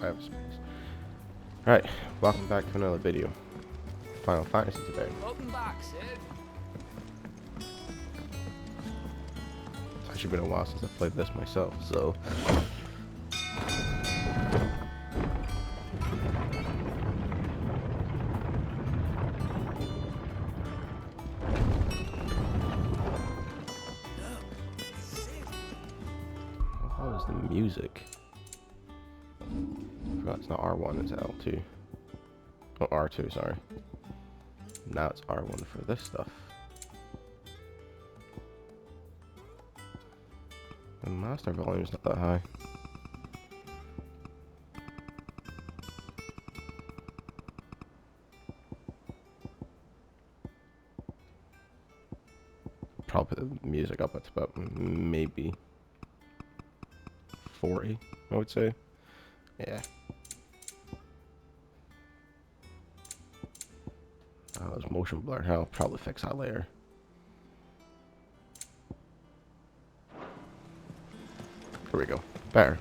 I have a space. Alright, welcome back to another video. Final Fantasy today. Welcome back, Sid. It's actually been a while since I played this myself, so... What was the music? I forgot it's not R1, it's L2. Oh, R2, sorry. Now it's R1 for this stuff. The master volume's not that high. Probably the music up at about maybe 40, I would say. Yeah. Oh, there's motion blur. I'll probably fix that later. Here we go. Better.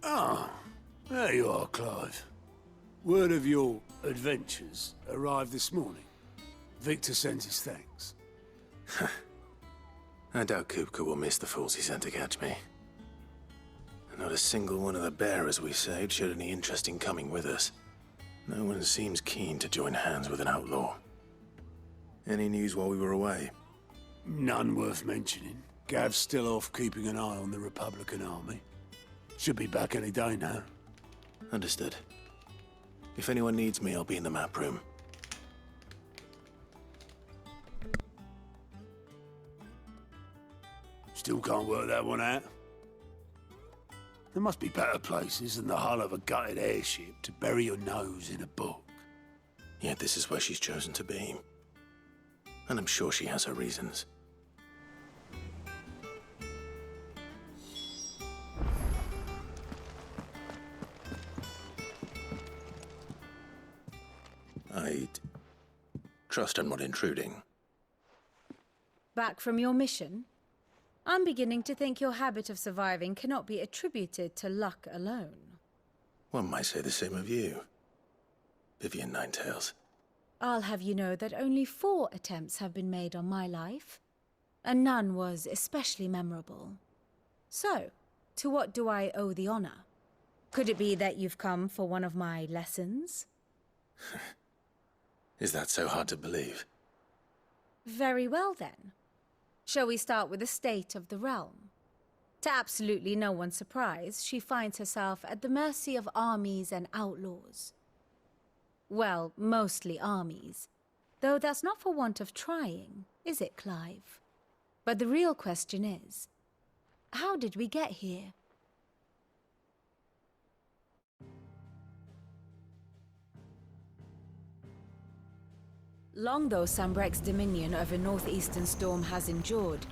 Ah, there you are, Clive. Word of your adventures arrived this morning. Victor sends his thanks. I doubt Kupka will miss the fools he sent to catch me. Not a single one of the bearers we saved showed any interest in coming with us. No one seems keen to join hands with an outlaw. Any news while we were away? None worth mentioning. Gav's still off keeping an eye on the Republican army. Should be back any day now. Understood. If anyone needs me, I'll be in the map room. Still can't work that one out. There must be better places than the hull of a gutted airship to bury your nose in a book. Yet this is where she's chosen to be. And I'm sure she has her reasons. I'd trust I'm not intruding. Back from your mission? I'm beginning to think your habit of surviving cannot be attributed to luck alone. One might say the same of you, Vivian Ninetails. I'll have you know that only 4 attempts have been made on my life, and none was especially memorable. So, to what do I owe the honor? Could it be that you've come for one of my lessons? Is that so hard to believe? Very well then. Shall we start with the state of the realm? To absolutely no one's surprise, she finds herself at the mercy of armies and outlaws. Well, mostly armies. Though that's not for want of trying, is it, Clive? But the real question is, how did we get here? Long though Sambrek's dominion over northeastern Storm has endured,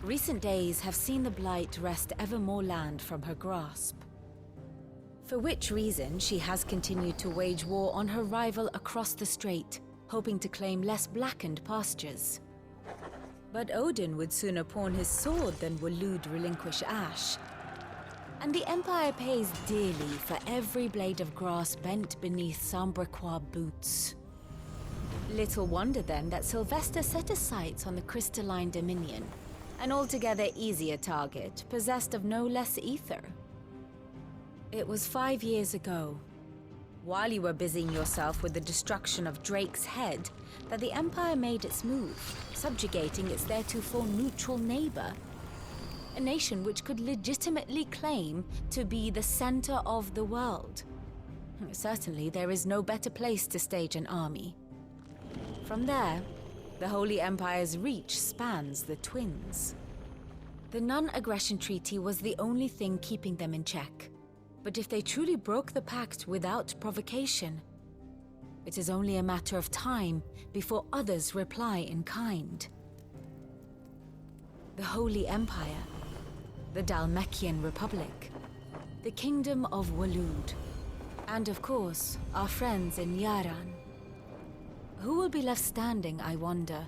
recent days have seen the Blight wrest ever more land from her grasp. For which reason she has continued to wage war on her rival across the strait, hoping to claim less blackened pastures. But Odin would sooner pawn his sword than Waloed relinquish Ash. And the Empire pays dearly for every blade of grass bent beneath Sambrequois boots. Little wonder then that Sylvester set his sights on the crystalline dominion, an altogether easier target, possessed of no less ether. It was 5 years ago, while you were busying yourself with the destruction of Drake's head, that the Empire made its move, subjugating its theretofore neutral neighbor, a nation which could legitimately claim to be the center of the world. Certainly, there is no better place to stage an army. From there, the Holy Empire's reach spans the Twins. The non-aggression treaty was the only thing keeping them in check. But if they truly broke the pact without provocation, it is only a matter of time before others reply in kind. The Holy Empire, the Dhalmekian Republic, the Kingdom of Waloed, and of course, our friends in Yaran. Who will be left standing, I wonder,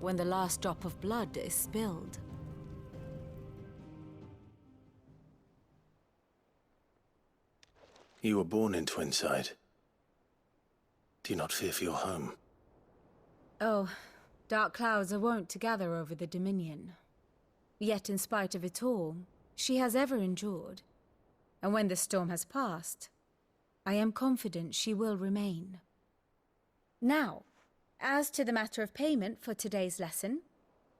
when the last drop of blood is spilled. You were born in Twinside. Do you not fear for your home? Oh, dark clouds are wont to gather over the Dominion. Yet in spite of it all, she has ever endured. And when the storm has passed, I am confident she will remain. Now, as to the matter of payment for today's lesson,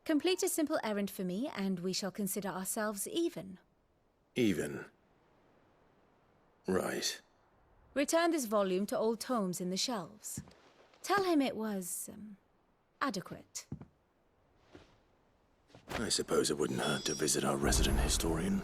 complete a simple errand for me and we shall consider ourselves even. Even? Right. Return this volume to old tomes in the shelves. Tell him it was, adequate. I suppose it wouldn't hurt to visit our resident historian.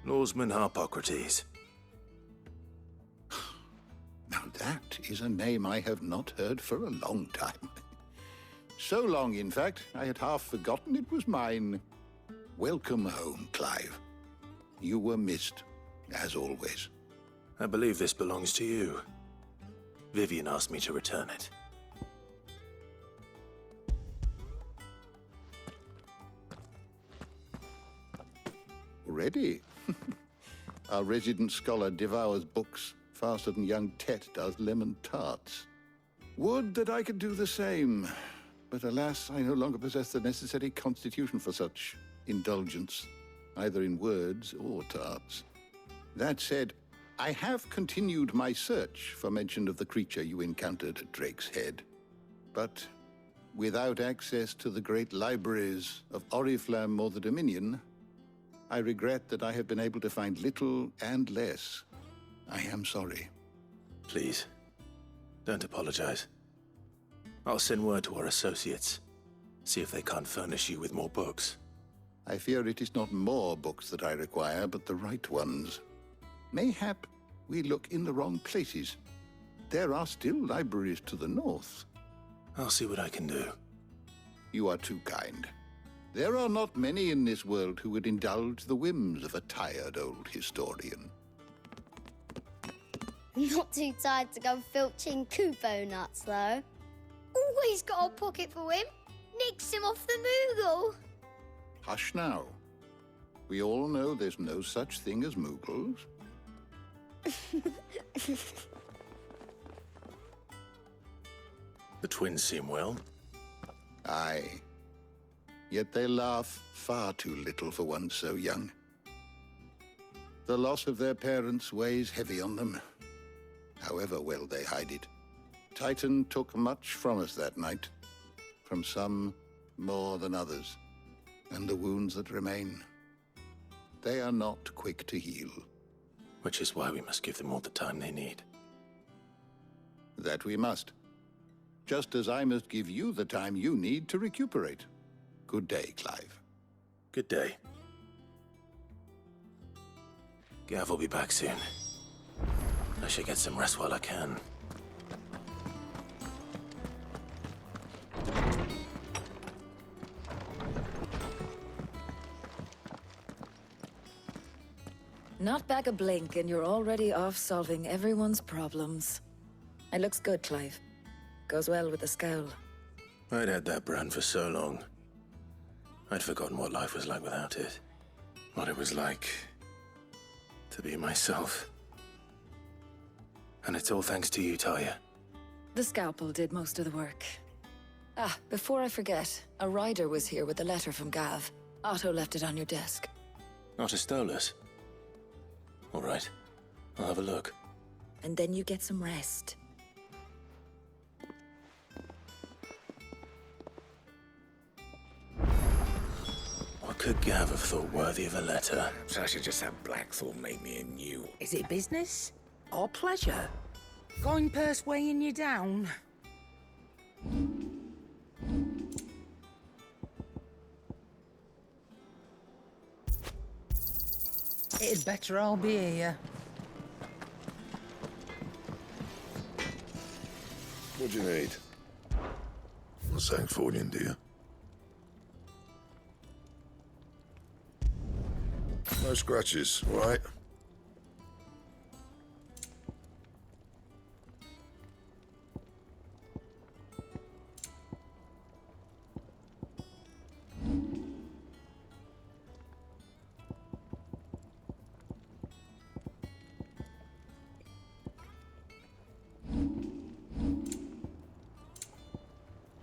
Lawsman Harpocrates. Now that is a name I have not heard for a long time. So long, in fact, I had half forgotten it was mine. Welcome home, Clive. You were missed, as always. I believe this belongs to you. Vivian asked me to return it. Ready? Our resident scholar devours books faster than young Tet does lemon tarts. Would that I could do the same, but alas, I no longer possess the necessary constitution for such indulgence, either in words or tarts. That said, I have continued my search for mention of the creature you encountered at Drake's Head, but without access to the great libraries of Oriflamme or the Dominion, I regret that I have been able to find little and less. I am sorry. Please, don't apologize. I'll send word to our associates. See if they can't furnish you with more books. I fear it is not more books that I require, but the right ones. Mayhap we look in the wrong places. There are still libraries to the north. I'll see what I can do. You are too kind. There are not many in this world who would indulge the whims of a tired old historian. Not too tired to go filching Kupo nuts, though. Always got a pocket for him. Nicks him off the Moogle. Hush now. We all know there's no such thing as Moogles. The twins seem well. Aye. Yet they laugh far too little for one so young. The loss of their parents weighs heavy on them, however well they hide it. Titan took much from us that night, from some more than others, and the wounds that remain, they are not quick to heal. Which is why we must give them all the time they need. That we must. Just as I must give you the time you need to recuperate. Good day, Clive. Good day. Gav will be back soon. I should get some rest while I can. Not back a blink and you're already off solving everyone's problems. It looks good, Clive. Goes well with the scowl. I'd had that brand for so long. I'd forgotten what life was like without it. What it was like to be myself. And it's all thanks to you, Talia. The scalpel did most of the work. Ah, before I forget, a rider was here with a letter from Gav. Otto left it on your desk. Otto stole us. All right, I'll have a look. And then you get some rest. What could Gav have thought worthy of a letter? Perhaps I should just have Blackthorn make me a new... Is it business? Or pleasure? Going purse weighing you down? It'd better all be here. What do you need? Not saying fortune, do you? No scratches, all right?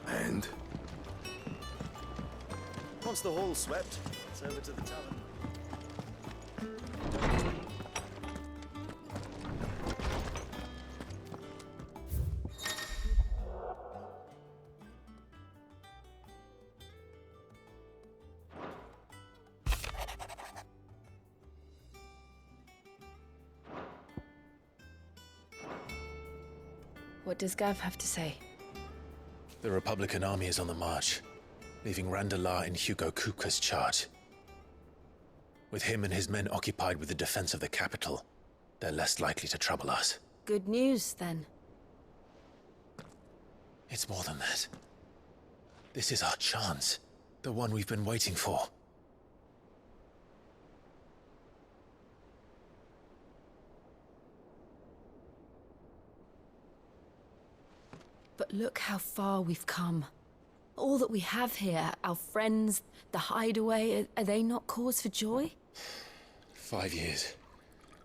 And? Once the hall's swept, it's over to the tavern. What does Gav have to say? The Republican army is on the march, leaving Randalar in Hugo Kuka's charge. With him and his men occupied with the defense of the capital, they're less likely to trouble us. Good news, then. It's more than that. This is our chance, the one we've been waiting for. But look how far we've come. All that we have here, our friends, the hideaway, are they not cause for joy? 5 years.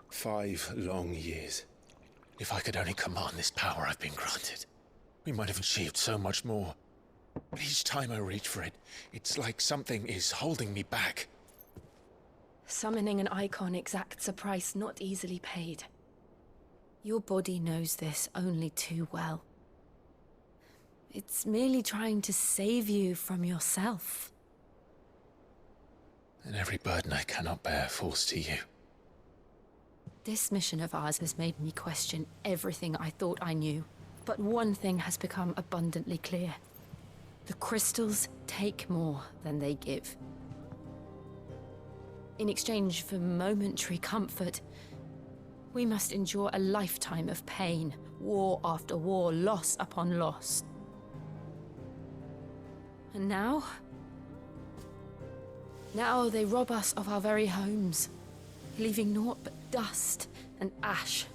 5 long years. If I could only command this power I've been granted, we might have achieved so much more. But each time I reach for it, it's like something is holding me back. Summoning an icon exacts a price not easily paid. Your body knows this only too well. It's merely trying to save you from yourself. And every burden I cannot bear falls to you. This mission of ours has made me question everything I thought I knew. But one thing has become abundantly clear. The crystals take more than they give. In exchange for momentary comfort, we must endure a lifetime of pain, war after war, loss upon loss. And now they rob us of our very homes, leaving naught but dust and ash.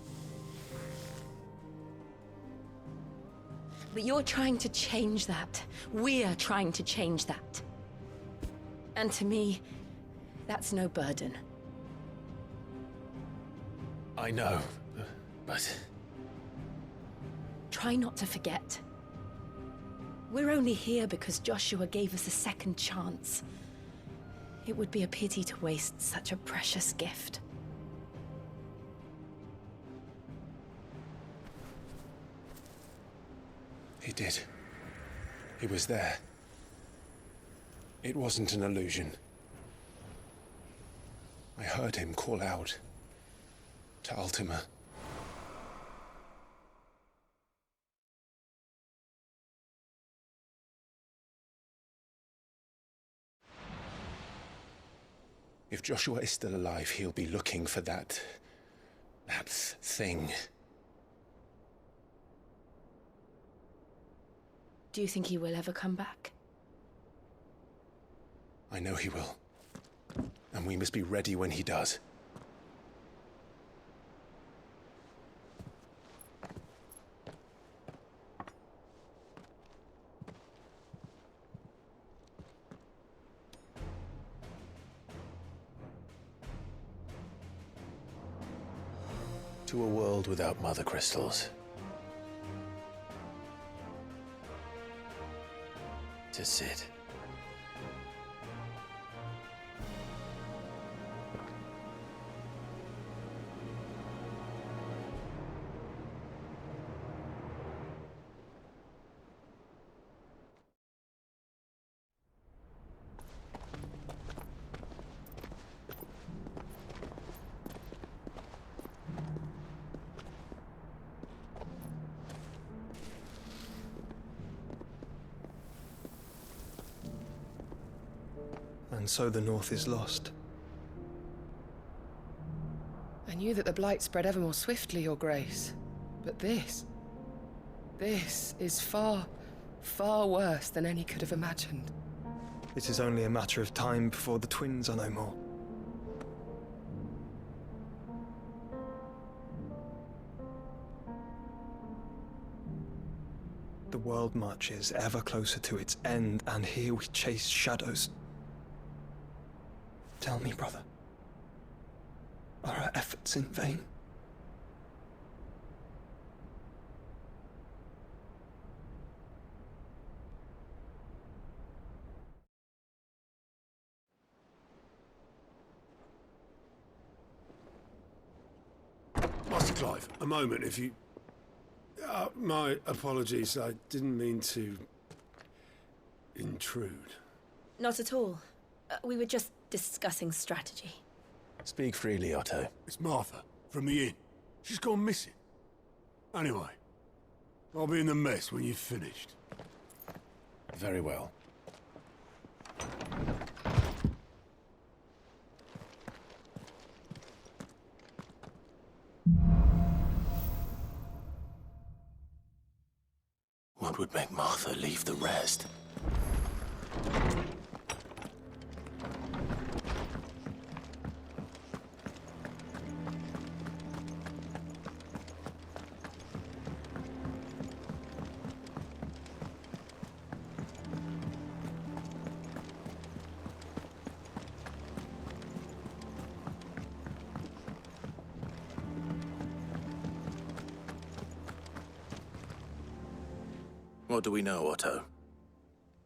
But you're trying to change that. We're trying to change that. And to me, that's no burden. I know, but... Try not to forget. We're only here because Joshua gave us a second chance. It would be a pity to waste such a precious gift. He did. He was there. It wasn't an illusion. I heard him call out to Ultima. If Joshua is still alive, he'll be looking for that thing. Do you think he will ever come back? I know he will. And we must be ready when he does. To a world without mother crystals. To Sid. And so the North is lost. knew that the Blight spread ever more swiftly, Your Grace. But this is far, far worse than any could have imagined. It is only a matter of time before the twins are no more. The world marches ever closer to its end, and here we chase shadows. Tell me, brother, are our efforts in vain? Master Clive, a moment, if you... my apologies, I didn't mean to... intrude. Not at all. We were just discussing strategy. Speak freely, Otto. It's Martha, from the inn. She's gone missing. Anyway, I'll be in the mess when you've finished. Very well. What would make Martha leave the rest? What do we know, Otto?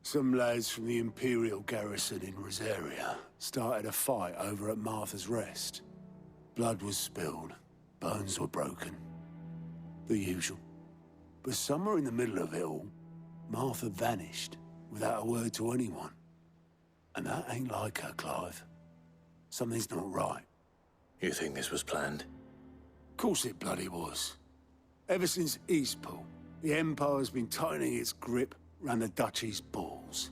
Some lads from the Imperial garrison in Rosaria started a fight over at Martha's Rest. Blood was spilled, bones were broken. The usual. But somewhere in the middle of it all, Martha vanished without a word to anyone. And that ain't like her, Clive. Something's not right. You think this was planned? Of course it bloody was. Ever since Eastpool, the Empire's been tightening its grip round the Duchy's balls.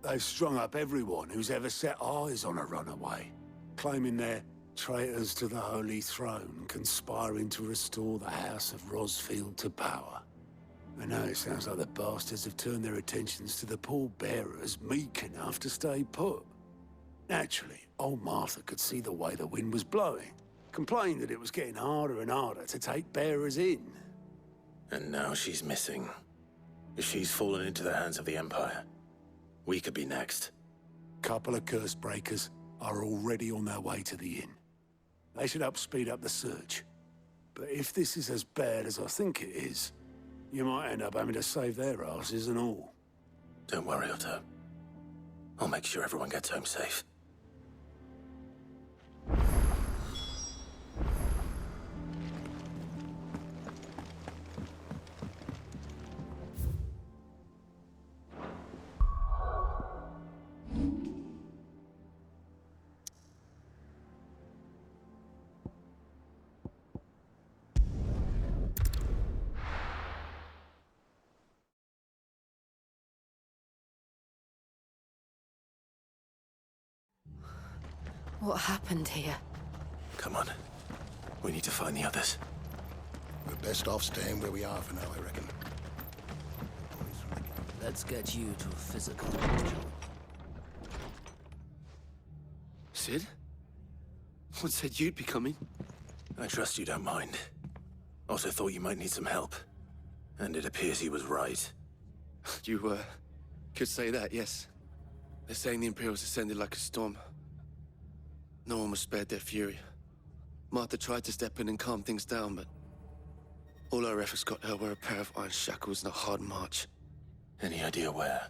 They've strung up everyone who's ever set eyes on a runaway, claiming they're traitors to the Holy Throne, conspiring to restore the House of Rosfield to power. And now it sounds like the bastards have turned their attentions to the pallbearers meek enough to stay put. Naturally, old Martha could see the way the wind was blowing, complained that it was getting harder and harder to take bearers in. And now she's missing. If she's fallen into the hands of the Empire, we could be next. Couple of curse breakers are already on their way to the inn. They should help speed up the search. But if this is as bad as I think it is, you might end up having to save their asses and all. Don't worry, Otto. I'll make sure everyone gets home safe. What happened here? Come on. We need to find the others. We're best off staying where we are for now, I reckon. Let's get you to a physical. Sid? What said you'd be coming? I trust you don't mind. Also thought you might need some help. And it appears he was right. You, could say that, yes. They're saying the Imperials ascended like a storm. No one was spared their fury. Martha tried to step in and calm things down, but all our efforts got her were a pair of iron shackles and a hard march. Any idea where?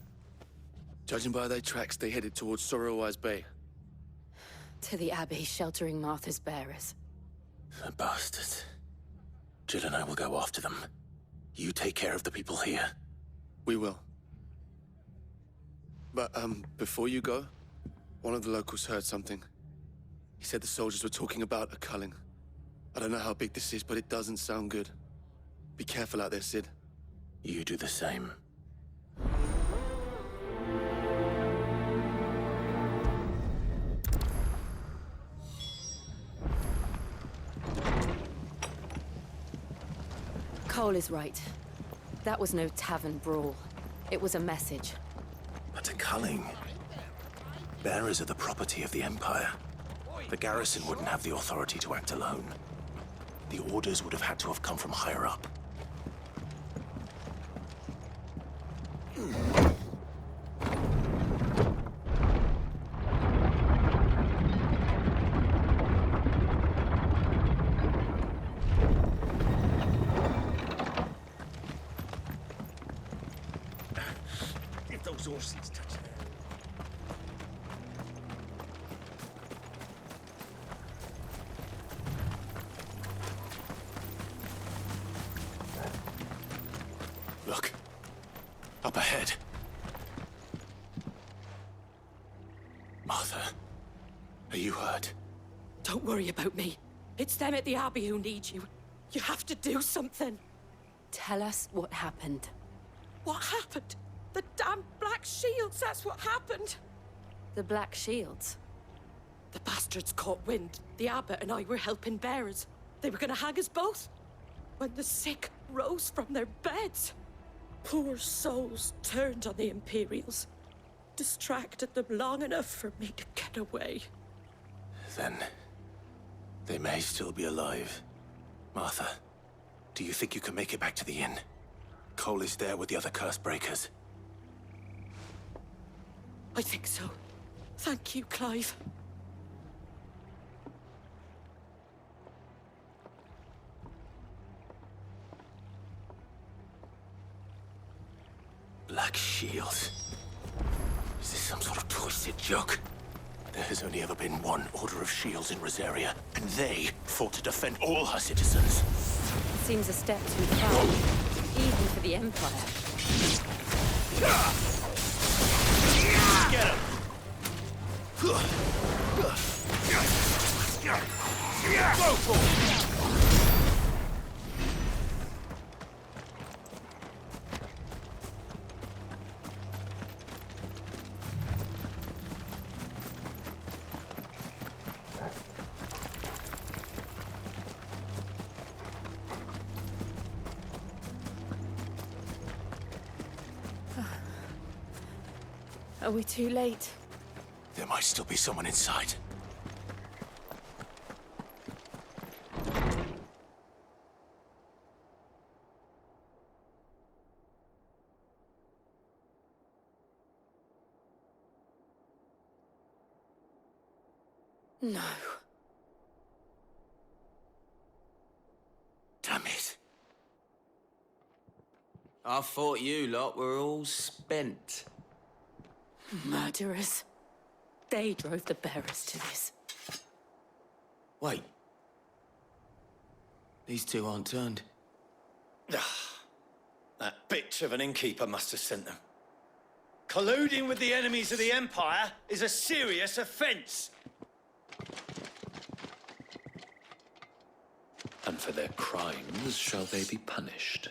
Judging by their tracks, they headed towards Sorrowwise Bay. To the Abbey sheltering Martha's bearers. The bastards. Jill and I will go after them. You take care of the people here. We will. But, before you go, one of the locals heard something. He said the soldiers were talking about a culling. I don't know how big this is, but it doesn't sound good. Be careful out there, Sid. You do the same. Cole is right. That was no tavern brawl. It was a message. But to Culling, bearers are the property of the Empire. The garrison wouldn't have the authority to act alone. The orders would have had to have come from higher up. If those horses touch it. Look. Up ahead. Martha, are you hurt? Don't worry about me. It's them at the Abbey who need you. You have to do something. Tell us what happened. What happened? The damn Black Shields, that's what happened. The Black Shields? The bastards caught wind. The abbot and I were helping bearers. They were gonna hang us both. When the sick rose from their beds, poor souls turned on the Imperials. Distracted them long enough for me to get away. Then they may still be alive. Martha, do you think you can make it back to the inn? Cole is there with the other curse breakers. I think so. Thank you, Clive. Black Shields. Is this some sort of twisted joke? There has only ever been one Order of Shields in Rosaria, and they fought to defend all her citizens. Seems a step too far, even for the Empire. Get him! Go for it! Are we too late? There might still be someone inside. No. Damn it. I thought you lot were all spent. Murderers. They drove the bearers to this. Wait. These two aren't turned. That bitch of an innkeeper must have sent them. Colluding with the enemies of the Empire is a serious offense. And for their crimes shall they be punished.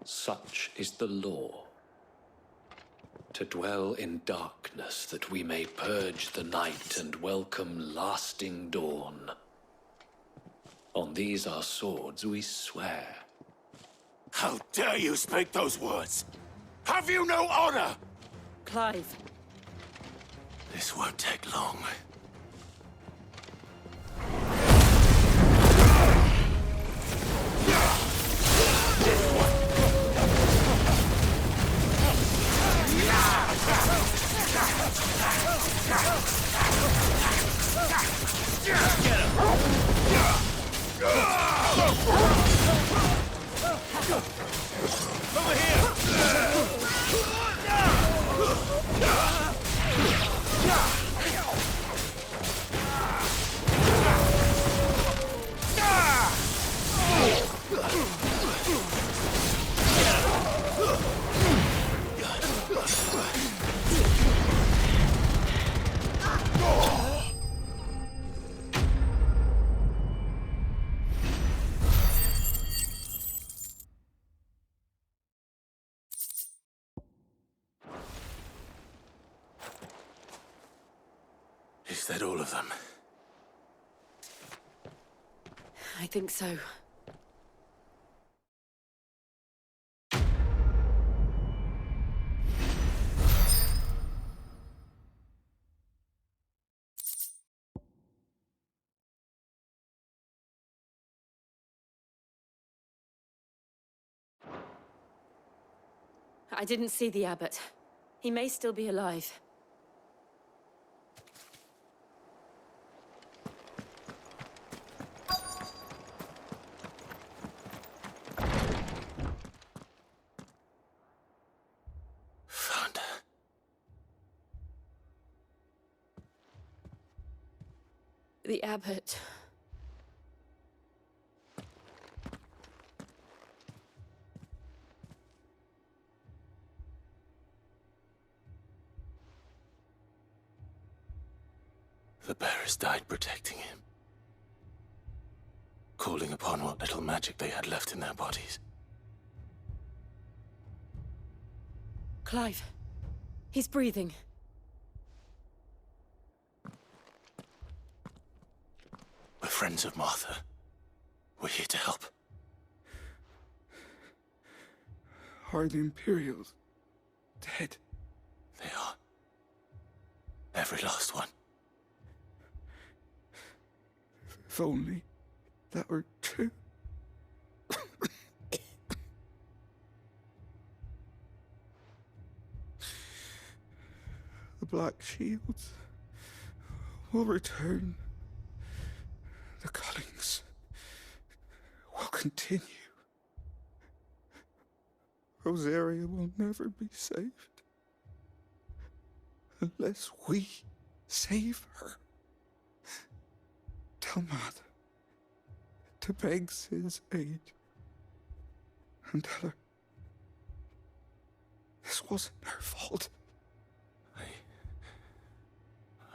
Such is the law. To dwell in darkness that we may purge the night and welcome lasting dawn. On these our swords we swear. How dare you speak those words? Have you no honor? Clive. This won't take long. Over here! Is that all of them? I think so. I didn't see the abbot. He may still be alive. Found her. The abbot. The bearers died protecting him, calling upon what little magic they had left in their bodies. Clive. He's breathing. We're friends of Martha. We're here to help. Are the Imperials dead? They are. Every last one. If only that were true. The Black Shields will return. The cullings will continue. Rosaria will never be saved unless we save her. Tell Matt to beg his aid and tell her this wasn't her fault.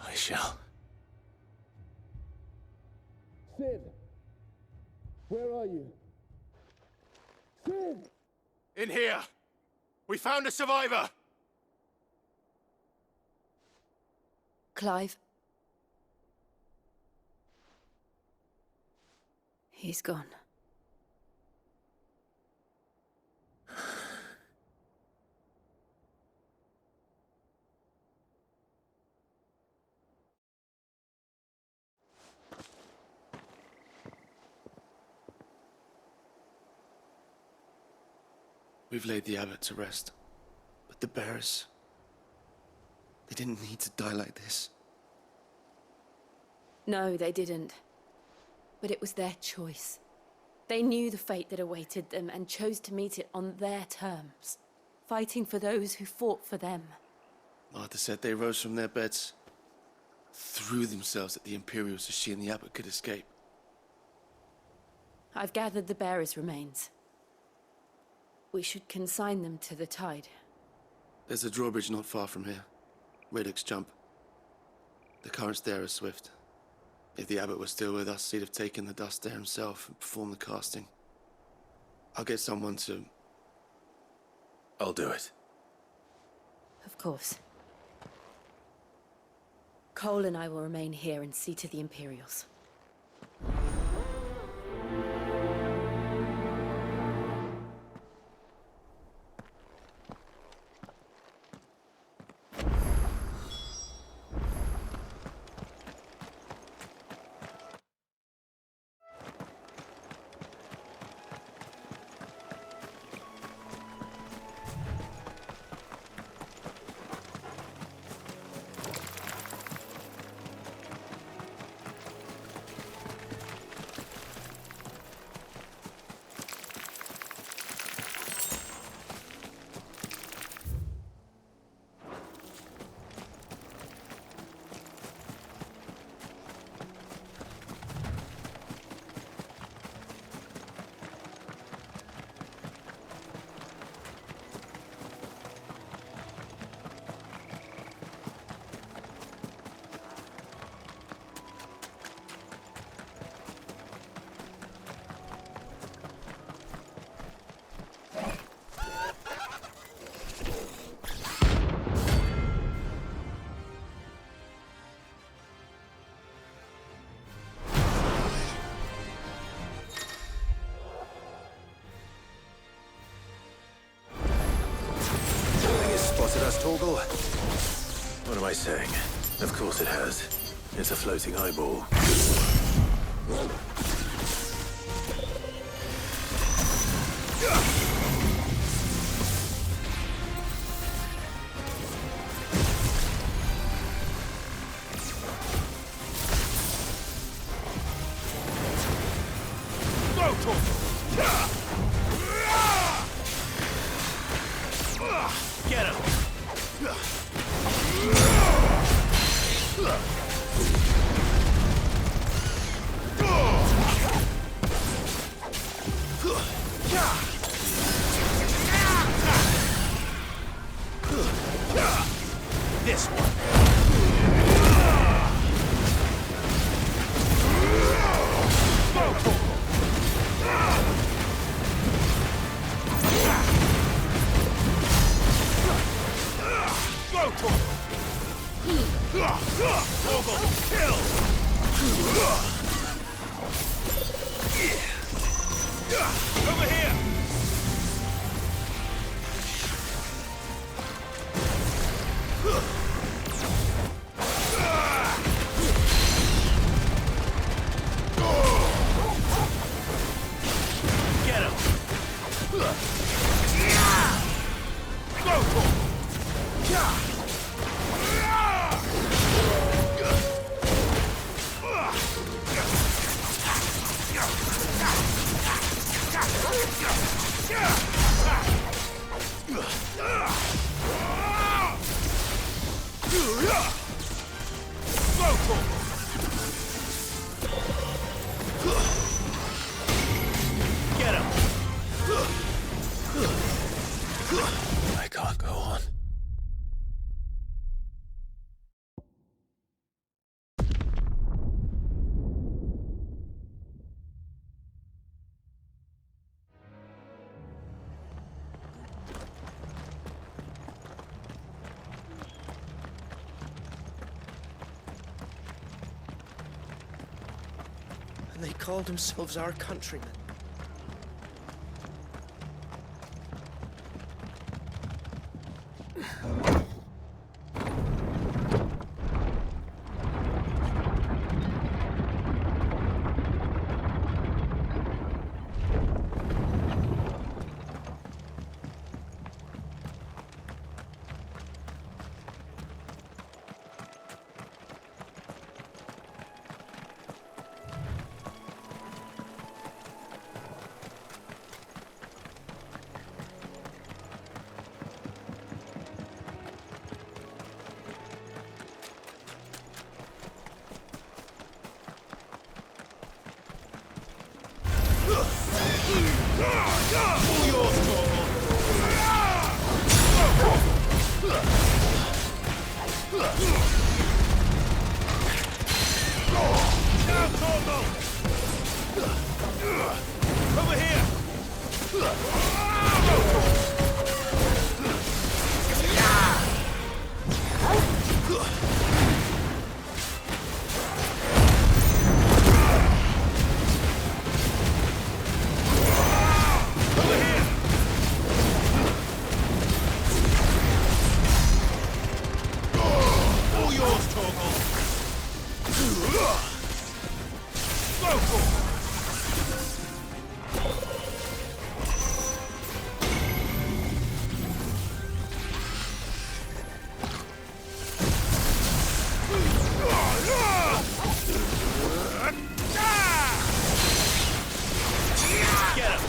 I shall. Sid! Where are you? Sid! In here! We found a survivor! Clive. He's gone. We've laid the abbot to rest. But the bearers... they didn't need to die like this. No, they didn't. But it was their choice. They knew the fate that awaited them and chose to meet it on their terms, fighting for those who fought for them. Martha said they rose from their beds, threw themselves at the Imperials so she and the abbot could escape. I've gathered the bearers' remains. We should consign them to the tide. There's a drawbridge not far from here. Reddick's Jump. The currents there are swift. If the abbot was still with us, he'd have taken the dust there himself and performed the casting. I'll get someone to... I'll do it. Of course. Cole and I will remain here and see to the Imperials. What am I saying? Of course it has. It's a floating eyeball. this one! Go, Torgal! Torgal, kill! Over here! Get him! Go, Torgal! Get him! I can't go on. And they called themselves our countrymen. Over here! All yours, Torgal! Go for it! Get him!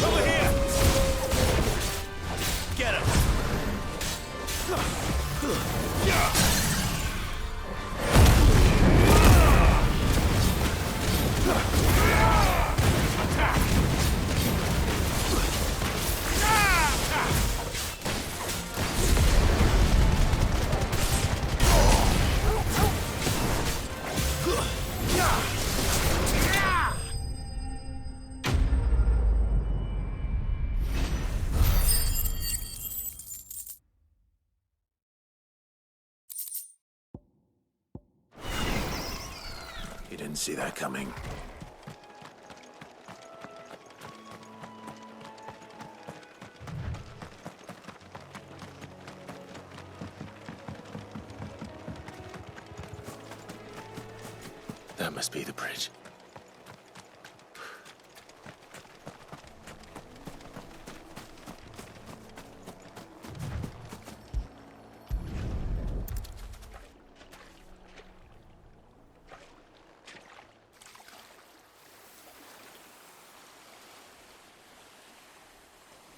Over here! Get him! You didn't see that coming. That must be the bridge.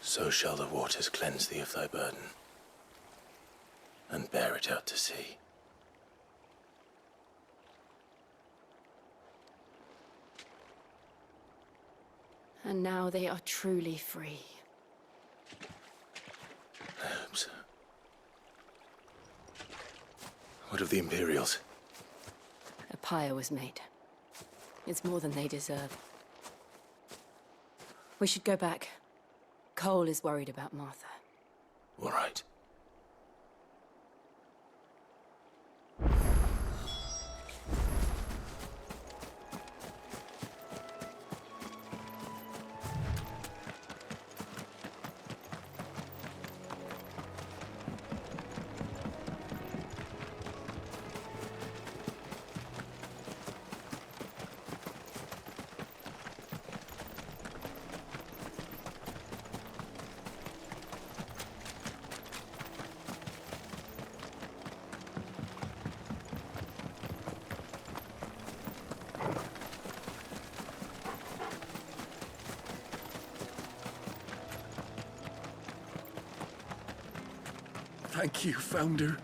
So shall the waters cleanse thee of thy burden, and bear it out to sea. And now they are truly free. I hope so. What of the Imperials? A pyre was made. It's more than they deserve. We should go back. Cole is worried about Martha. All right. Thank you, Founder.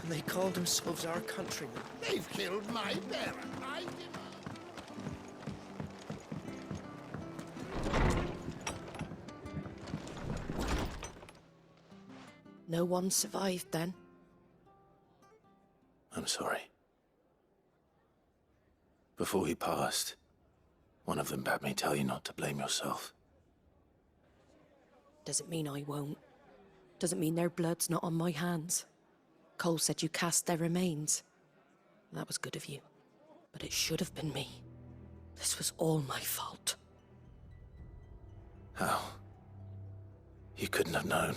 And they called themselves our countrymen. They've killed my parent. I demand. No one survived then? I'm sorry. Before he passed, one of them bade me tell you not to blame yourself. Doesn't mean I won't. Doesn't mean their blood's not on my hands. Cole said you cast their remains. That was good of you. But it should have been me. This was all my fault. How? You couldn't have known.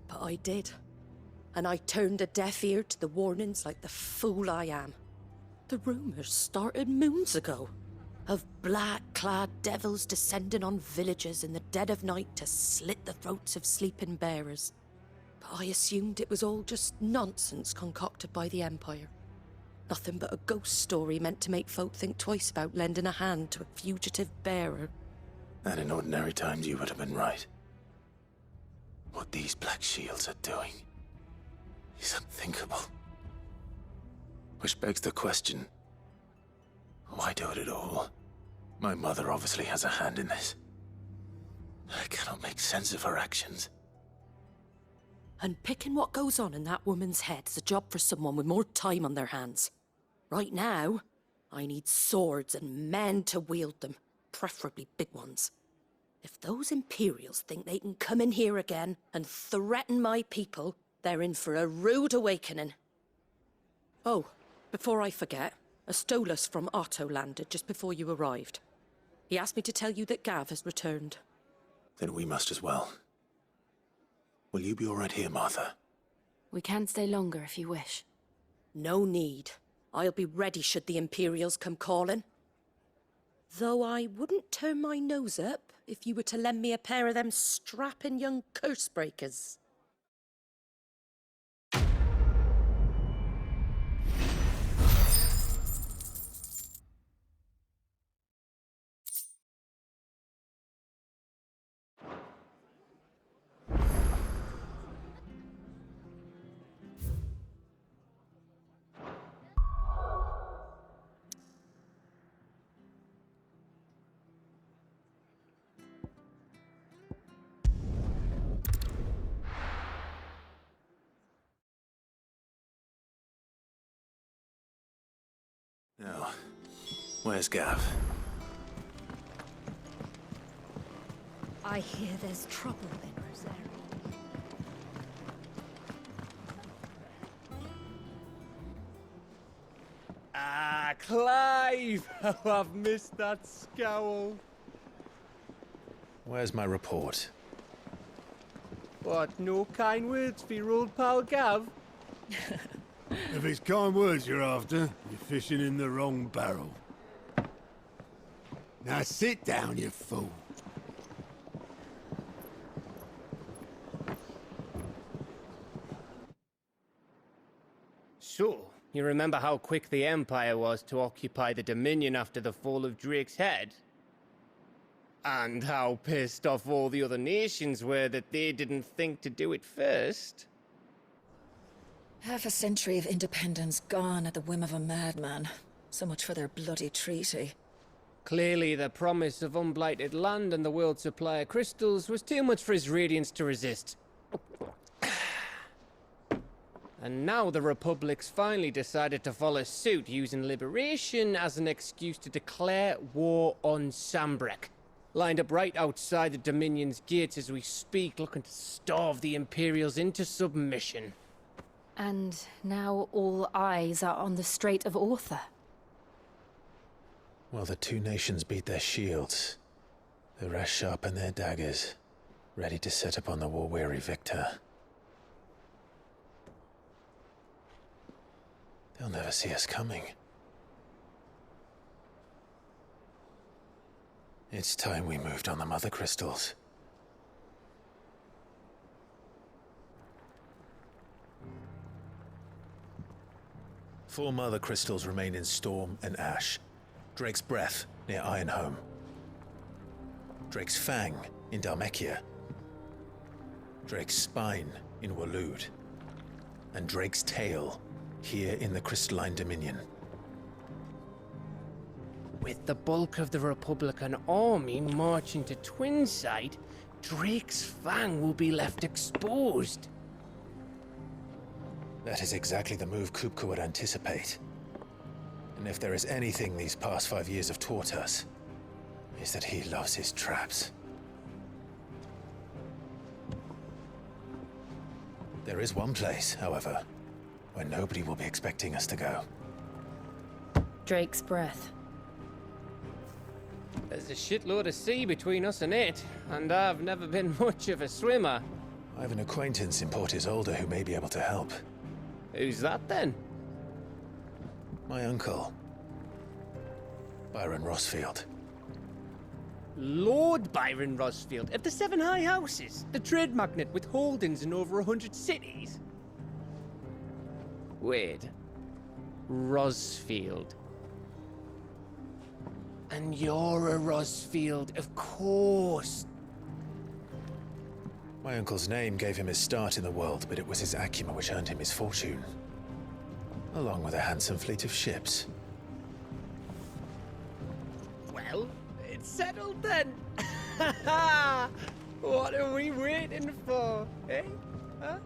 But I did. And I turned a deaf ear to the warnings like the fool I am. The rumours started moons ago. Of black-clad devils descending on villages in the dead of night to slit the throats of sleeping bearers. But I assumed it was all just nonsense concocted by the Empire. Nothing but a ghost story meant to make folk think twice about lending a hand to a fugitive bearer. And in ordinary times you would have been right. What these Black Shields are doing is unthinkable. Which begs the question, why do it at all? My mother obviously has a hand in this. I cannot make sense of her actions. And picking what goes on in that woman's head is a job for someone with more time on their hands. Right now, I need swords and men to wield them, preferably big ones. If those Imperials think they can come in here again and threaten my people, they're in for a rude awakening. Oh, before I forget, a Stolas from Otto landed just before you arrived. He asked me to tell you that Gav has returned. Then we must as well. Will you be all right here, Martha? We can stay longer if you wish. No need. I'll be ready should the Imperials come calling. Though I wouldn't turn my nose up if you were to lend me a pair of them strapping young curse breakers. Now, where's Gav? I hear there's trouble in Rosaria. Ah, Clive! Oh, I've missed that scowl. Where's my report? What, no kind words for your old pal Gav? If it's kind words you're after, you're fishing in the wrong barrel. Now sit down, you fool. So, you remember how quick the Empire was to occupy the Dominion after the fall of Drake's Head? And how pissed off all the other nations were that they didn't think to do it first. Half a century of independence gone at the whim of a madman. So much for their bloody treaty. Clearly, the promise of unblighted land and the world's supply of crystals was too much for his radiance to resist. And now the Republic's finally decided to follow suit, using liberation as an excuse to declare war on Sambrek. Lined up right outside the Dominion's gates as we speak, looking to starve the Imperials into submission. And now all eyes are on the Strait of Author. While the two nations beat their shields, the rest sharpen their daggers, ready to set upon the war-weary victor. They'll never see us coming. It's time we moved on the Mother Crystals. Four Mother Crystals remain in Storm and Ash. Drake's Breath, near Ironhome. Drake's Fang, in Dhalmekia. Drake's Spine, in Waloed. And Drake's Tail, here in the Crystalline Dominion. With the bulk of the Republican army marching to Twinside, Drake's Fang will be left exposed. That is exactly the move Kupka would anticipate. And if there is anything these past 5 years have taught us, is that he loves his traps. There is one place, however, where nobody will be expecting us to go. Drake's Breath. There's a shitload of sea between us and it, and I've never been much of a swimmer. I have an acquaintance in Port Isolde who may be able to help. Who's that then? My uncle, Byron Rosfield. Lord Byron Rosfield of the Seven High Houses, the trade magnate with holdings in over 100 cities. Wait, Rosfield. And you're a Rosfield, of course. My uncle's name gave him his start in the world, but it was his acumen which earned him his fortune. Along with a handsome fleet of ships. Well, it's settled then. What are we waiting for, eh? Huh?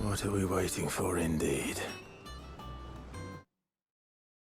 What are we waiting for, indeed?